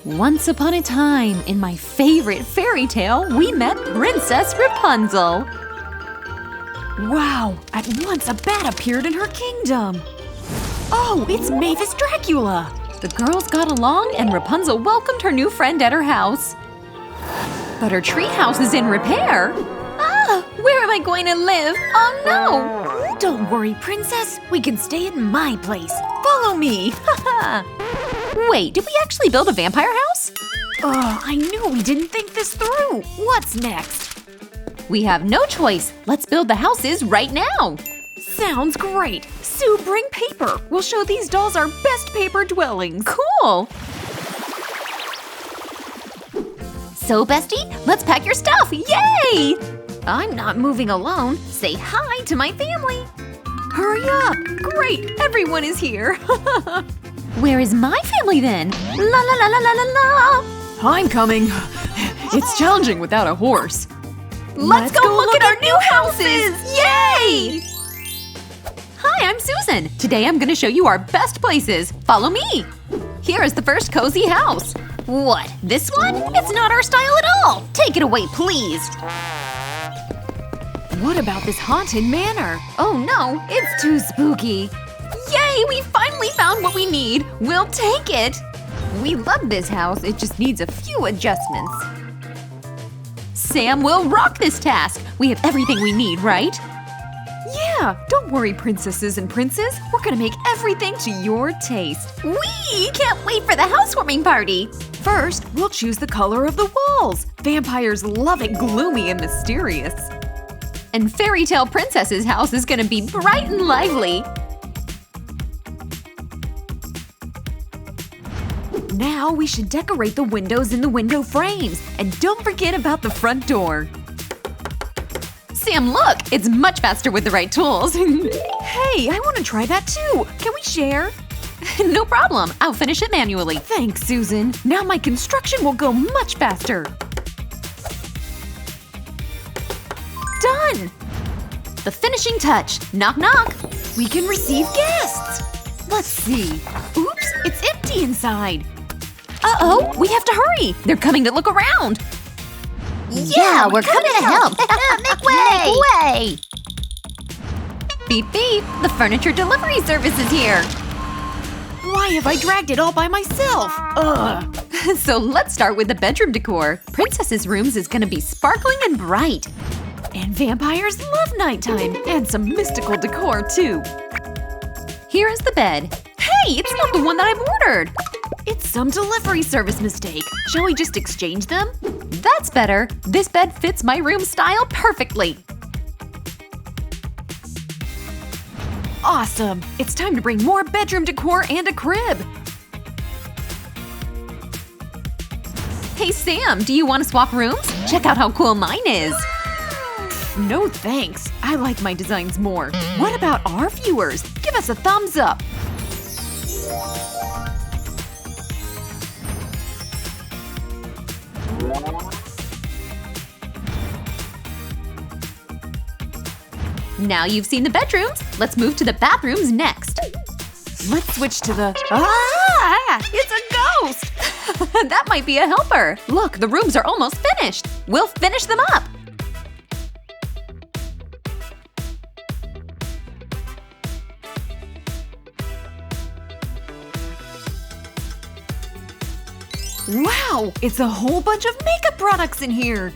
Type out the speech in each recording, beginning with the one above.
Once upon a time, in my favorite fairy tale, we met Princess Rapunzel. Wow! At once a bat appeared in her kingdom! Oh, it's Mavis Dracula! The girls got along and Rapunzel welcomed her new friend at her house. But her treehouse is in repair. Ah! Where am I going to live? Oh no! Don't worry, princess. We can stay in my place. Follow me! Haha! Wait, did we actually build a vampire house? Oh, I knew we didn't think this through! What's next? We have no choice. Let's build the houses right now. Sounds great! Sue, bring paper! We'll show these dolls our best paper dwellings! Cool! So, bestie, let's pack your stuff! Yay! I'm not moving alone. Say hi to my family. Hurry up! Great! Everyone is here! Where is my family then? La la la la la la la! I'm coming! It's challenging without a horse. Let's go look at our new houses! Yay! Hi, I'm Susan. Today I'm gonna show you our best places. Follow me. Here is the first cozy house. What? This one? It's not our style at all. Take it away, please. What about this haunted manor? Oh no, it's too spooky. Yay, we finally found what we need. We'll take it. We love this house. It just needs a few adjustments. Sam will rock this task. We have everything we need, right? Yeah, don't worry, princesses and princes. We're gonna make everything to your taste. We can't wait for the housewarming party. First, we'll choose the color of the walls. Vampires love it gloomy and mysterious. And Fairy Tale Princess's house is gonna be bright and lively. Now we should decorate the windows in the window frames. And don't forget about the front door. Sam, look! It's much faster with the right tools. Hey, I want to try that too! Can we share? No problem. I'll finish it manually. Thanks, Susan. Now my construction will go much faster. Done! The finishing touch. Knock, knock. We can receive guests! Let's see. Oops, it's empty inside. Uh-oh, we have to hurry. They're coming to look around. Yeah, we're coming to help. Make way! Make way! Beep beep, the furniture delivery service is here. Why have I dragged it all by myself? Ugh. So let's start with the bedroom decor. Princess's rooms is gonna be sparkling and bright. And vampires love nighttime, and some mystical decor too. Here is the bed. Hey, it's not the one that I've ordered. It's some delivery service mistake. Shall we just exchange them? That's better. This bed fits my room style perfectly. Awesome! It's time to bring more bedroom decor and a crib. Hey Sam, do you want to swap rooms? Check out how cool mine is. No thanks. I like my designs more. What about our viewers? Give us a thumbs up. Now you've seen the bedrooms, let's move to the bathrooms next. Let's switch to the… Ah! It's a ghost! That might be a helper. Look, the rooms are almost finished. We'll finish them up. Wow! It's a whole bunch of makeup products in here!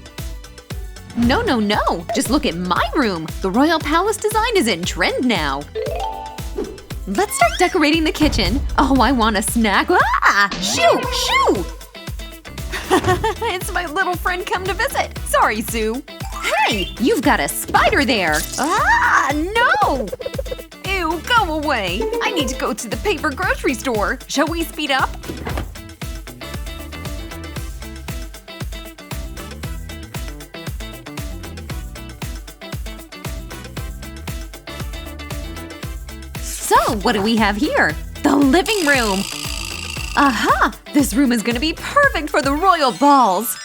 No, no, no! Just look at my room! The Royal Palace design is in trend now! Let's start decorating the kitchen! Oh, I want a snack! Ah! Shoo! Shoo! It's my little friend come to visit! Sorry, Sue! Hey! You've got a spider there! Ah! No! Ew, go away! I need to go to the paper grocery store! Shall we speed up? So, what do we have here? The living room! Aha! This room is gonna be perfect for the royal balls!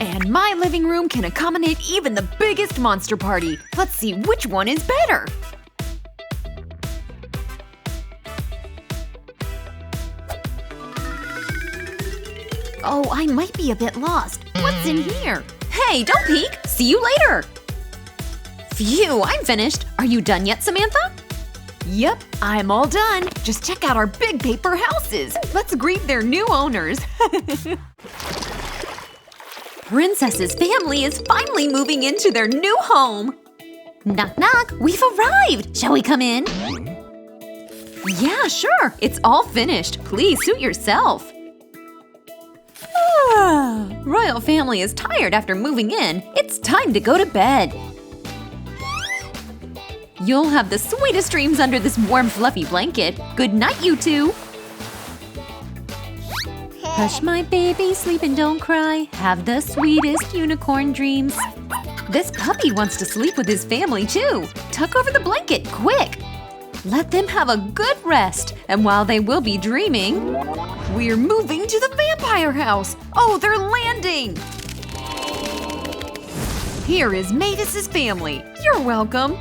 And my living room can accommodate even the biggest monster party. Let's see which one is better. Oh, I might be a bit lost. What's in here? Hey, don't peek! See you later! Phew, I'm finished. Are you done yet, Samantha? Yep, I'm all done. Just check out our big paper houses. Let's greet their new owners. Princess's family is finally moving into their new home. Knock knock, we've arrived! Shall we come in? Yeah, sure. It's all finished. Please suit yourself. Royal family is tired after moving in. It's time to go to bed. You'll have the sweetest dreams under this warm, fluffy blanket. Good night, you two! Hush, my baby, sleep and don't cry. Have the sweetest unicorn dreams. This puppy wants to sleep with his family, too. Tuck over the blanket, quick! Let them have a good rest. And while they will be dreaming… We're moving to the vampire house! Oh, they're landing! Here is Mavis's family. You're welcome.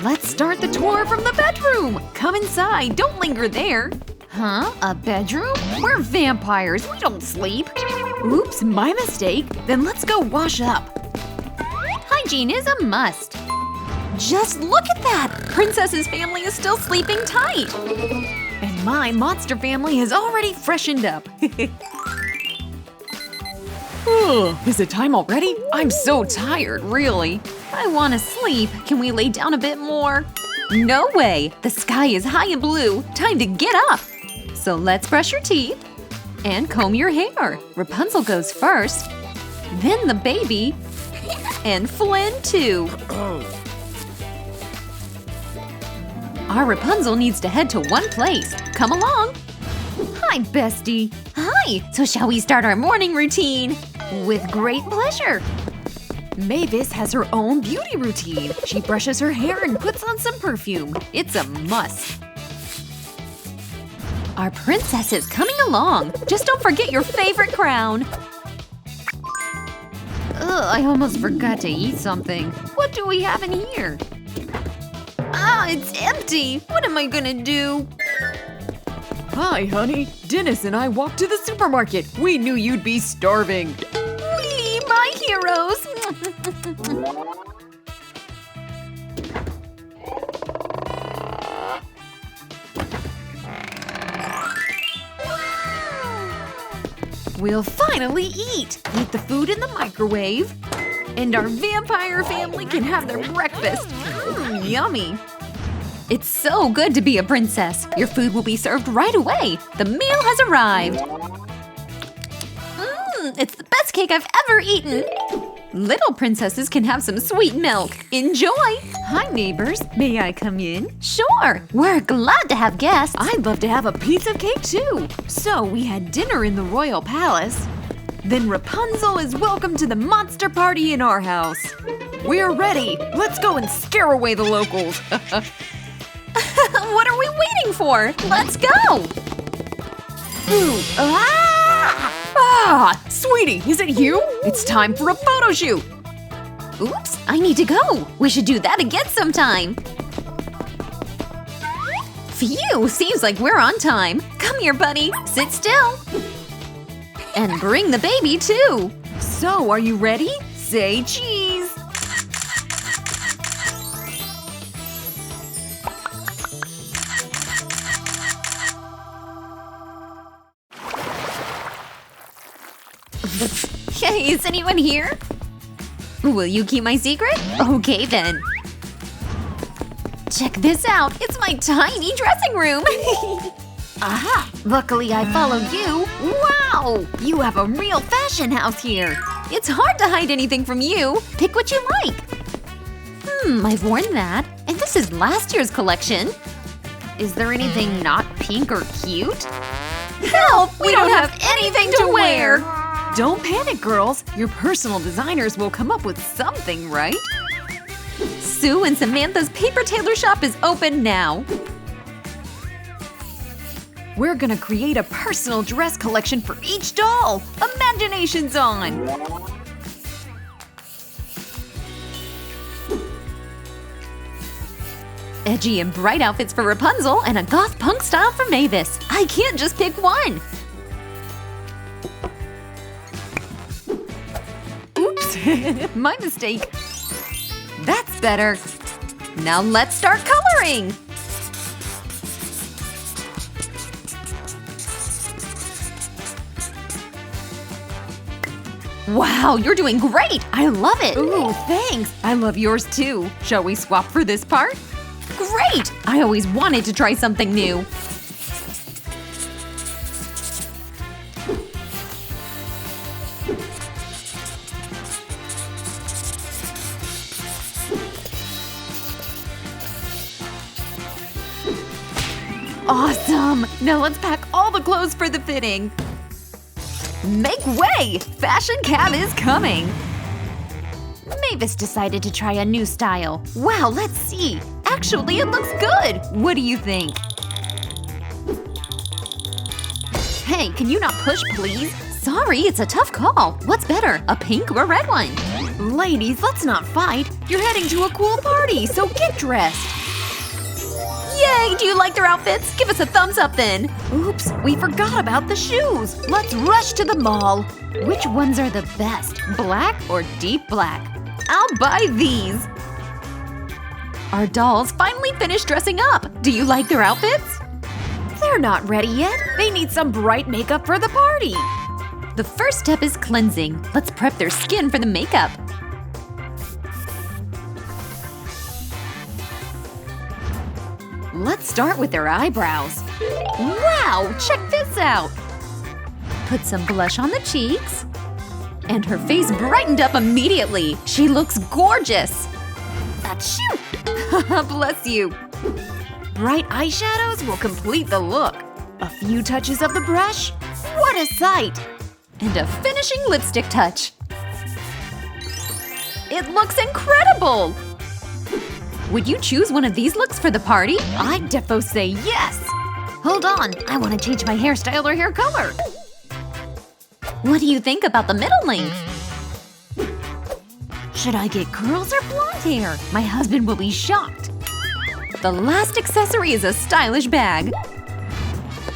Let's start the tour from the bedroom! Come inside, don't linger there! Huh? A bedroom? We're vampires, we don't sleep! Oops, my mistake. Then let's go wash up. Hygiene is a must. Just look at that! Princess's family is still sleeping tight! And my monster family has already freshened up. Is it time already? I'm so tired, really. I want to sleep. Can we lay down a bit more? No way! The sky is high and blue. Time to get up! So let's brush your teeth and comb your hair. Rapunzel goes first, then the baby, and Flynn too. Our Rapunzel needs to head to one place. Come along! Hi, bestie! Hi! So shall we start our morning routine? With great pleasure! Mavis has her own beauty routine. She brushes her hair and puts on some perfume. It's a must. Our princess is coming along. Just don't forget your favorite crown. Ugh, I almost forgot to eat something. What do we have in here? Ah, it's empty! What am I gonna do? Hi, honey. Dennis and I walked to the supermarket. We knew you'd be starving. Wee, my heroes! We'll finally eat! Eat the food in the microwave. And our vampire family can have their breakfast. Yummy! It's so good to be a princess. Your food will be served right away. The meal has arrived. It's the best cake I've ever eaten. Little princesses can have some sweet milk. Enjoy! Hi, neighbors. May I come in? Sure! We're glad to have guests. I'd love to have a piece of cake, too. So, we had dinner in the royal palace. Then Rapunzel is welcome to the monster party in our house. We're ready! Let's go and scare away the locals! What are we waiting for? Let's go! Ooh, ah! Sweetie, is it you? It's time for a photo shoot! Oops, I need to go. We should do that again sometime. Phew, seems like we're on time. Come here, buddy. Sit still. And bring the baby, too. So, are you ready? Say cheese! Hey, is anyone here? Will you keep my secret? Okay, then. Check this out. It's my tiny dressing room. Aha! Luckily I followed you. Wow! You have a real fashion house here. It's hard to hide anything from you. Pick what you like. I've worn that. And this is last year's collection. Is there anything not pink or cute? Help! We don't have anything to wear! wear! Don't panic, girls. Your personal designers will come up with something, right? Sue and Samantha's paper tailor shop is open now. We're gonna create a personal dress collection for each doll! Imagination's on! Edgy and bright outfits for Rapunzel and a goth punk style for Mavis. I can't just pick one. My mistake. That's better. Now let's start coloring. Wow, you're doing great! I love it! Ooh, thanks. I love yours too. Shall we swap for this part? Great! I always wanted to try something new. Awesome! Now let's pack all the clothes for the fitting. Make way! Fashion cab is coming! Mavis decided to try a new style. Wow, let's see. Actually, it looks good. What do you think? Hey, can you not push, please? Sorry, it's a tough call. What's better, a pink or a red one? Ladies, let's not fight. You're heading to a cool party, so get dressed. Yay! Do you like their outfits? Give us a thumbs up then. Oops, we forgot about the shoes. Let's rush to the mall. Which ones are the best, black or deep black? I'll buy these. Our dolls finally finished dressing up. Do you like their outfits? They're not ready yet. They need some bright makeup for the party. The first step is cleansing. Let's prep their skin for the makeup. Let's start with their eyebrows. Wow, check this out. Put some blush on the cheeks. And her face brightened up immediately. She looks gorgeous. Achoo! Bless you. Bright eyeshadows will complete the look. A few touches of the brush. What a sight! And a finishing lipstick touch. It looks incredible! Would you choose one of these looks for the party? I'd defo say yes! Hold on, I want to change my hairstyle or hair color. What do you think about the middle length? Should I get curls or blonde hair? My husband will be shocked. The last accessory is a stylish bag.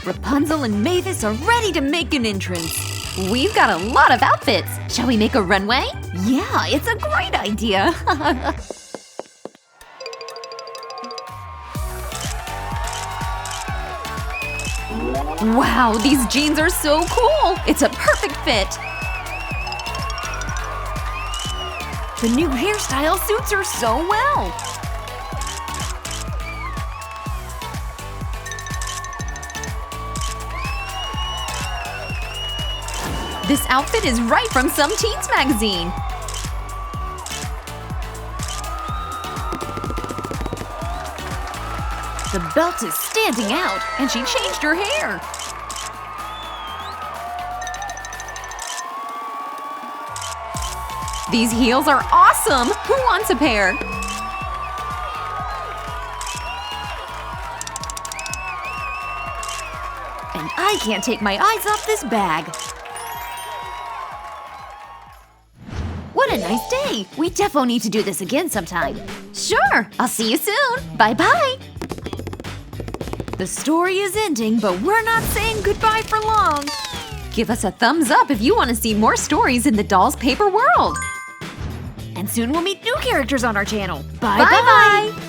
Rapunzel and Mavis are ready to make an entrance. We've got a lot of outfits. Shall we make a runway? Yeah, it's a great idea. Wow, these jeans are so cool! It's a perfect fit! The new hairstyle suits her so well! This outfit is right from some teens magazine! The belt is standing out, and she changed her hair! These heels are awesome! Who wants a pair? And I can't take my eyes off this bag! What a nice day! We defo need to do this again sometime. Sure! I'll see you soon! Bye-bye! The story is ending, but we're not saying goodbye for long! Give us a thumbs up if you want to see more stories in the Dolls Paper world! And soon we'll meet new characters on our channel. Bye-bye! Bye-bye!